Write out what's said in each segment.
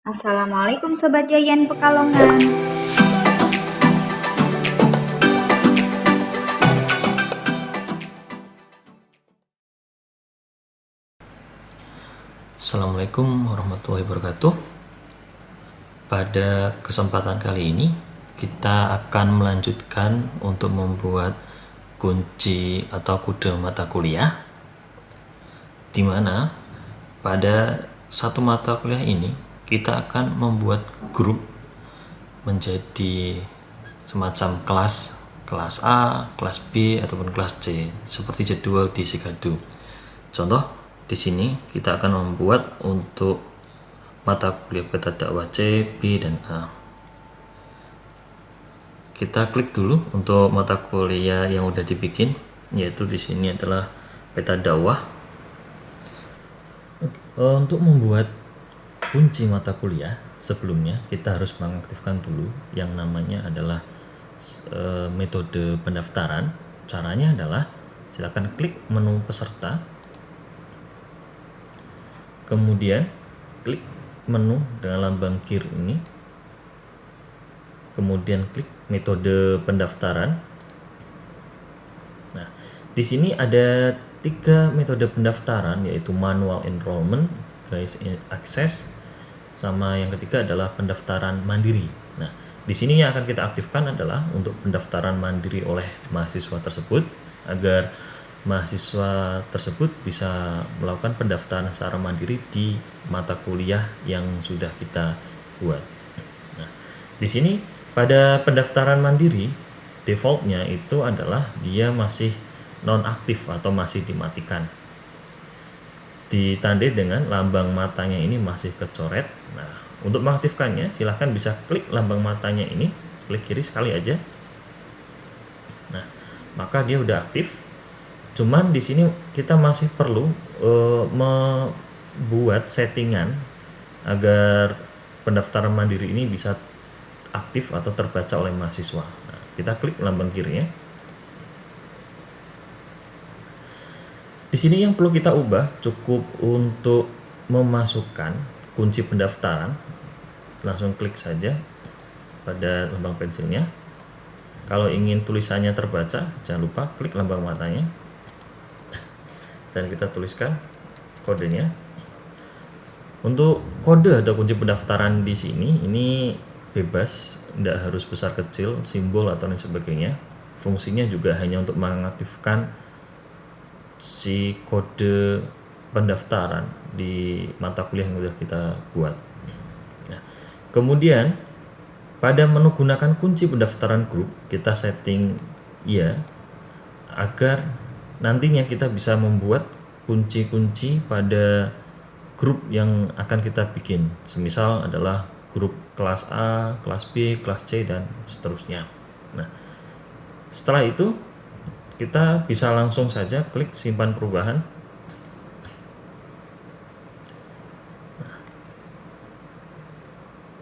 Assalamualaikum Sobat Yayan Pekalongan. Assalamualaikum warahmatullahi wabarakatuh. Pada kesempatan kali ini kita akan melanjutkan untuk membuat kunci atau kode mata kuliah, di mana pada satu mata kuliah ini kita akan membuat grup menjadi semacam kelas A, kelas B ataupun kelas C seperti jadwal di Sigadu. Contoh di sini kita akan membuat untuk mata kuliah peta dakwah C, B, dan A. Kita klik dulu untuk mata kuliah yang udah dibikin, yaitu di sini adalah peta dakwah. Untuk membuat kunci mata kuliah, sebelumnya kita harus mengaktifkan dulu yang namanya adalah metode pendaftaran. Caranya adalah silakan klik menu peserta, kemudian klik menu dengan lambang gear ini, kemudian klik metode pendaftaran. Nah, di sini ada 3 metode pendaftaran, yaitu manual enrollment, guys access, sama yang ketiga adalah pendaftaran mandiri. Nah, di sini yang akan kita aktifkan adalah untuk pendaftaran mandiri oleh mahasiswa tersebut, agar mahasiswa tersebut bisa melakukan pendaftaran secara mandiri di mata kuliah yang sudah kita buat. Nah, di sini pada pendaftaran mandiri defaultnya itu adalah dia masih nonaktif atau masih dimatikan, ditandai dengan lambang matanya ini masih kecoret. Nah, untuk mengaktifkannya silahkan bisa klik lambang matanya ini, klik kiri sekali aja. Nah, maka dia udah aktif. Cuman di sini kita masih perlu membuat settingan agar pendaftaran mandiri ini bisa aktif atau terbaca oleh mahasiswa. Nah, kita klik lambang kirinya. Di sini yang perlu kita ubah cukup untuk memasukkan kunci pendaftaran. Langsung klik saja pada lambang pensilnya. Kalau ingin tulisannya terbaca, jangan lupa klik lambang matanya dan kita tuliskan kodenya. Untuk kode atau kunci pendaftaran di sini ini bebas, tidak harus besar kecil, simbol atau lain sebagainya. Fungsinya juga hanya untuk mengaktifkan si kode pendaftaran di mata kuliah yang sudah kita buat. Nah, kemudian pada menu gunakan kunci pendaftaran grup kita setting ya, agar nantinya kita bisa membuat kunci-kunci pada grup yang akan kita bikin. Semisal adalah grup kelas A, kelas B, kelas C, dan seterusnya. Nah, setelah itu kita bisa langsung saja klik simpan perubahan.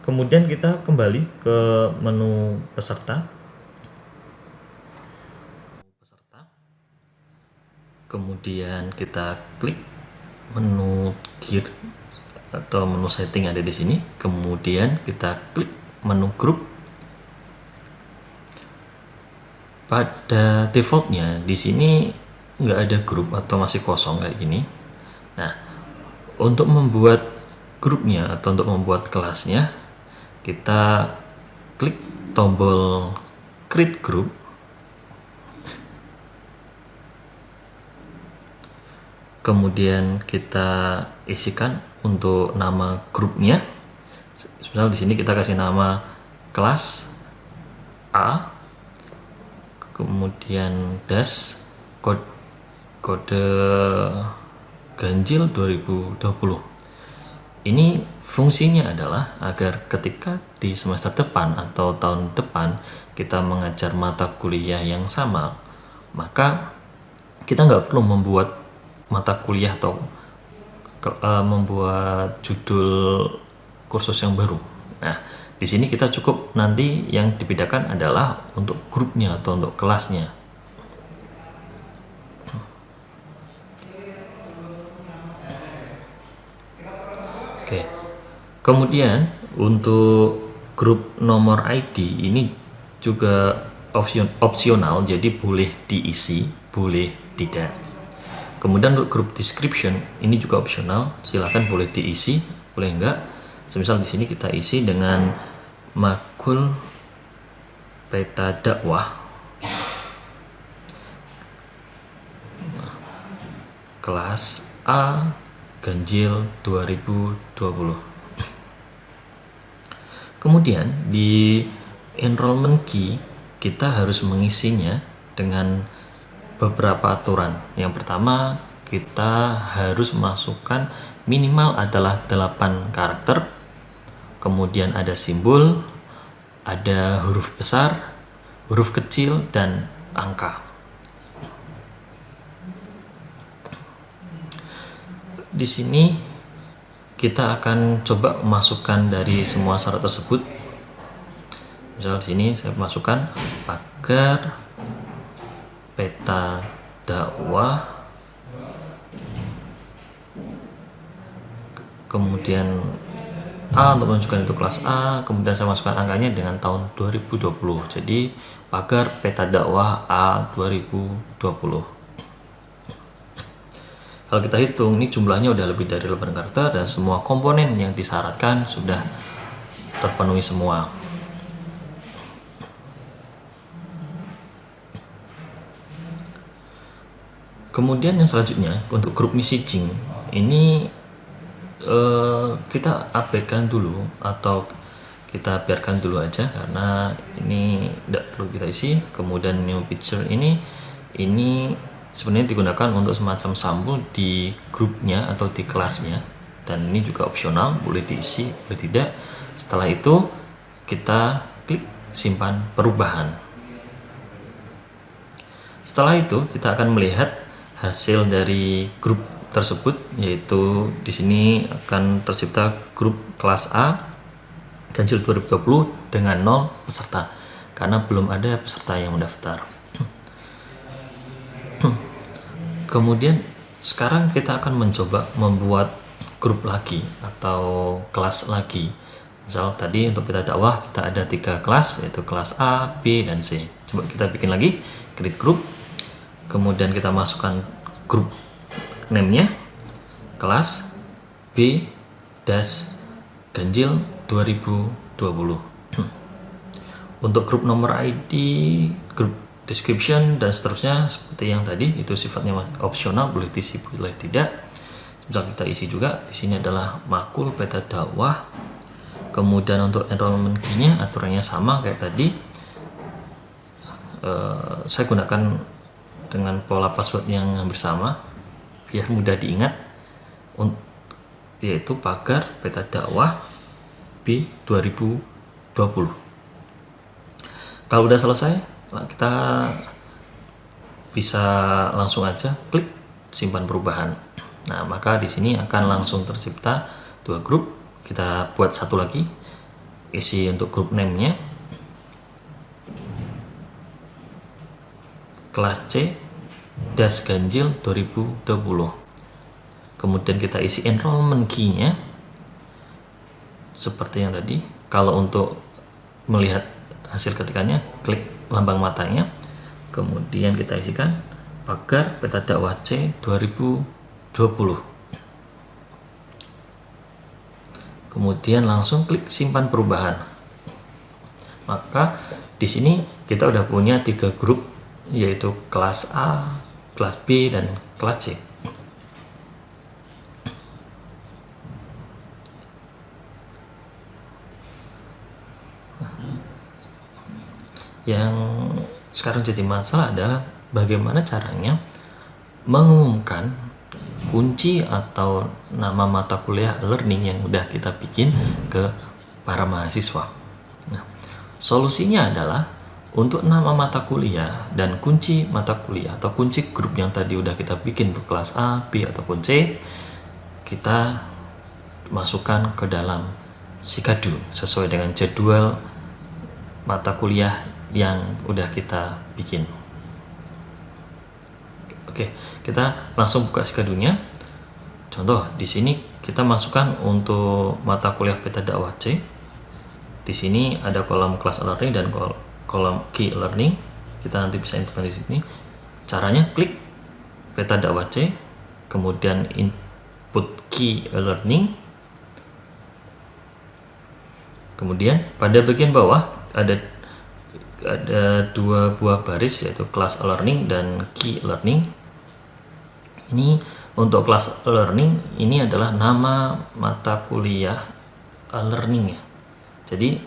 Kemudian kita kembali ke menu peserta. Kemudian kita klik menu gear atau menu setting ada di sini. Kemudian kita klik menu grup. Pada defaultnya di sini nggak ada grup atau masih kosong kayak gini. Nah, untuk membuat grupnya atau untuk membuat kelasnya, kita klik tombol create group. Kemudian kita isikan untuk nama grupnya. Misal di sini kita kasih nama kelas A, kemudian kode ganjil 2020. Ini fungsinya adalah agar ketika di semester depan atau tahun depan kita mengajar mata kuliah yang sama, maka kita nggak perlu membuat mata kuliah atau membuat judul kursus yang baru. Nah, di sini kita cukup nanti yang dibedakan adalah untuk grupnya atau untuk kelasnya. Oke. Kemudian untuk grup nomor ID ini juga opsional, jadi boleh diisi, boleh tidak. Kemudian untuk grup description ini juga opsional, silahkan boleh diisi, boleh enggak. Semisal di sini kita isi dengan makul peta dakwah kelas A ganjil 2020. Kemudian di enrollment key kita harus mengisinya dengan beberapa aturan. Yang pertama, kita harus masukkan minimal adalah 8 karakter. Kemudian ada simbol, ada huruf besar, huruf kecil, dan angka. Di sini kita akan coba memasukkan dari semua syarat tersebut. Misal di sini saya masukkan pagar peta dakwah, kemudian A untuk menunjukkan itu kelas A, kemudian saya masukkan angkanya dengan tahun 2020. Jadi pagar peta dakwah A 2020. Kalau kita hitung, ini jumlahnya udah lebih dari 8 karakter dan semua komponen yang disyaratkan sudah terpenuhi semua. Kemudian yang selanjutnya untuk grup messaging ini kita abaikan dulu atau kita biarkan dulu aja karena ini tidak perlu kita isi. Kemudian new picture ini sebenarnya digunakan untuk semacam sampul di grupnya atau di kelasnya, dan ini juga opsional, boleh diisi boleh tidak. Setelah itu kita klik simpan perubahan. Setelah itu kita akan melihat hasil dari grup tersebut, yaitu di sini akan tercipta grup kelas A ganjil 2020 dengan 0 peserta karena belum ada peserta yang mendaftar. Kemudian sekarang kita akan mencoba membuat grup lagi atau kelas lagi. Misal tadi untuk peta dakwah kita ada 3 kelas, yaitu kelas A, B, dan C. Coba kita bikin lagi, create group. Kemudian kita masukkan grup name-nya kelas B dash ganjil 2020. Untuk grup nomor ID, grup description, dan seterusnya seperti yang tadi, itu sifatnya opsional, boleh diisi boleh tidak. Misal kita isi juga di sini adalah makul peta dakwah. Kemudian untuk enrollment key-nya aturannya sama kayak tadi. Saya gunakan dengan pola password yang hampir sama biar mudah diingat, yaitu pagar peta dakwah B 2020. Kalau udah selesai, kita bisa langsung aja klik simpan perubahan. Nah, maka di sini akan langsung tercipta 2 grup. Kita buat satu lagi, isi untuk grup name-nya kelas C dash ganjil 2020. Kemudian kita isi enrollment key-nya seperti yang tadi. Kalau untuk melihat hasil ketikannya, klik lambang matanya, kemudian kita isikan pagar peta dakwah C 2020. Kemudian langsung klik simpan perubahan. Maka di sini kita udah punya 3 grup, yaitu kelas A, kelas B, dan kelas C. Yang sekarang jadi masalah adalah bagaimana caranya mengumumkan kunci atau nama mata kuliah learning yang udah kita bikin ke para mahasiswa. Nah, solusinya adalah untuk nama mata kuliah dan kunci mata kuliah atau kunci grup yang tadi udah kita bikin untuk kelas A, B, ataupun C, kita masukkan ke dalam Sikadu sesuai dengan jadwal mata kuliah yang udah kita bikin. Oke, kita langsung buka Sikadunya. Contoh, di sini kita masukkan untuk mata kuliah Peta Dakwah C. Di sini ada kolom kelas learning dan kolom key learning. Kita nanti bisa inputkan di sini. Caranya klik Peta Dakwah C, kemudian input key learning. Kemudian pada bagian bawah ada dua buah baris, yaitu kelas learning dan key learning. Ini untuk kelas learning, ini adalah nama mata kuliah learning ya. Jadi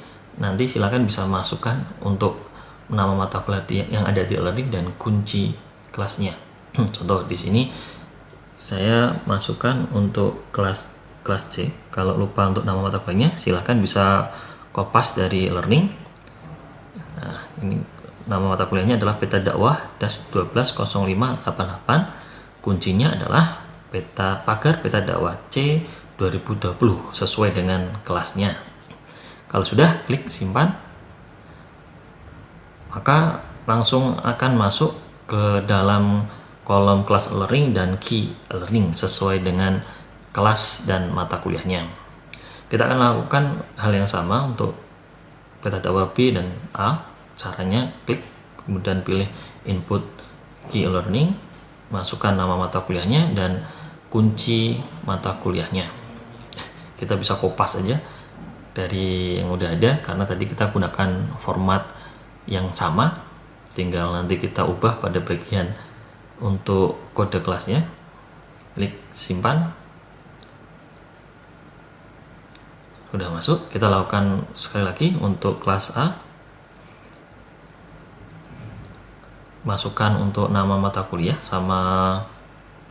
nanti silakan bisa masukkan untuk nama mata kuliah yang ada di learning dan kunci kelasnya. Contoh di sini saya masukkan untuk kelas C. Kalau lupa untuk nama mata kuliahnya, silahkan bisa kopas dari learning. Nah, ini nama mata kuliahnya adalah Peta Dakwah -120588. Kuncinya adalah pagar Peta Dakwah C 2020 sesuai dengan kelasnya. Kalau sudah, klik simpan, maka langsung akan masuk ke dalam kolom kelas learning dan key learning sesuai dengan kelas dan mata kuliahnya. Kita akan lakukan hal yang sama untuk Peta Dakwah B dan A. Caranya klik, kemudian pilih input key learning, masukkan nama mata kuliahnya dan kunci mata kuliahnya. Kita bisa kopas aja dari yang udah ada, karena tadi kita gunakan format yang sama, tinggal nanti kita ubah pada bagian untuk kode kelasnya. Klik simpan. Sudah masuk. Kita lakukan sekali lagi untuk kelas A. Masukkan untuk nama mata kuliah sama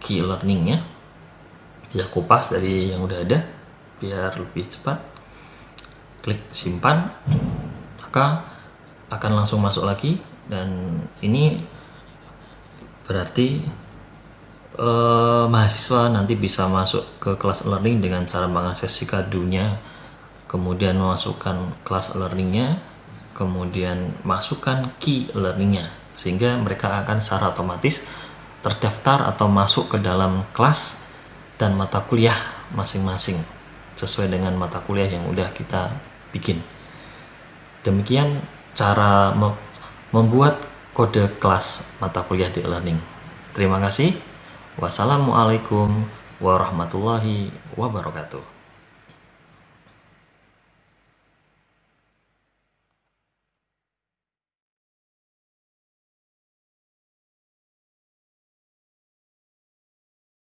key learningnya. Bisa kopas dari yang udah ada biar lebih cepat. Klik simpan, maka akan langsung masuk lagi, dan ini berarti mahasiswa nanti bisa masuk ke kelas learning dengan cara mengakses sikadunya, kemudian memasukkan kelas learningnya, kemudian masukkan key learningnya, sehingga mereka akan secara otomatis terdaftar atau masuk ke dalam kelas dan mata kuliah masing-masing sesuai dengan mata kuliah yang udah kita bikin. Demikian cara membuat kode kelas mata kuliah di e-learning. Terima kasih. Wassalamualaikum warahmatullahi wabarakatuh.